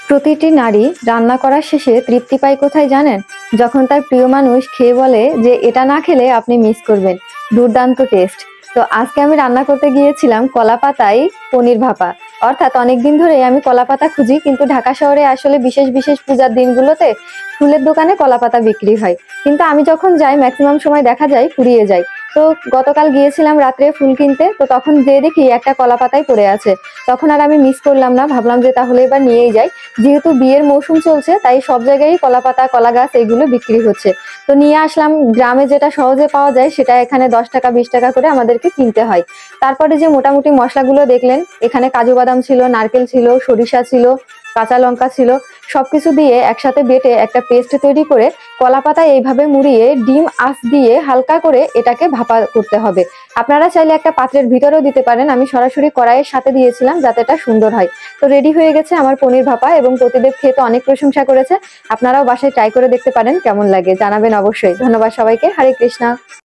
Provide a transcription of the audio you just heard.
প্রতিটি নারী রান্না করার শেষে তৃপ্তি পায় কোথায় জানেন? যখন তার প্রিয় মানুষ খেয়ে বলে যে এটা না খেলে আপনি মিস করবেন। দুর্দান্ত টেস্ট। তো আজকে আমি রান্না করতে গিয়েছিলাম কলা পাতায় পনির ভাপা। অর্থাৎ অনেকদিন ধরে আমি কলা পাতা খুঁজি, কিন্তু ঢাকা শহরে আসলে বিশেষ বিশেষ পূজার দিনগুলোতে ফুলের দোকানে কলা পাতা বিক্রি হয়, কিন্তু আমি যখন যাই ম্যাক্সিমাম সময় দেখা যায় ফুরিয়ে যায়। তো গতকাল গিয়েছিলাম রাত্রে ফুল কিনতে, তো তখন যেয়ে দেখি একটা কলা পাতাই পড়ে আছে। তখন আর আমি মিস করলাম না, ভাবলাম যে তাহলে এবার নিয়েই যাই। যেহেতু বিয়ের মৌসুম চলছে তাই সব জায়গায় কলা পাতা কলা গাছ এইগুলো বিক্রি হচ্ছে। তো নিয়ে আসলাম, গ্রামে যেটা সহজে পাওয়া যায় সেটা এখানে 10 টাকা 20 টাকা করে আমাদেরকে কিনতে হয়। তারপরে যে মোটামুটি মশলাগুলো দেখলেন, এখানে কাজু বাদাম ছিল, নারকেল ছিল, সরিষা ছিল, কাঁচা লঙ্কা ছিল। সবকিছু দিয়ে একসাথে বেটে একটা পেস্ট তৈরি করে কলা পাতায় এইভাবে মুড়িয়ে ডিম আঁচ দিয়ে হালকা করে এটাকে ভাপা করতে হবে। আপনারা চাইলে একটা পাত্রের ভিতরেও দিতে পারেন, আমি সরাসরি কড়াইয়ের সাথে দিয়েছিলাম যাতে এটা সুন্দর হয়। তো রেডি হয়ে গেছে আমার পনির ভাপা, এবং প্রতিদেব খেয়ে তো অনেক প্রশংসা করেছে। আপনারাও বাসায় ট্রাই করে দেখতে পারেন, কেমন লাগে জানাবেন অবশ্যই। ধন্যবাদ সবাইকে। হরে কৃষ্ণা।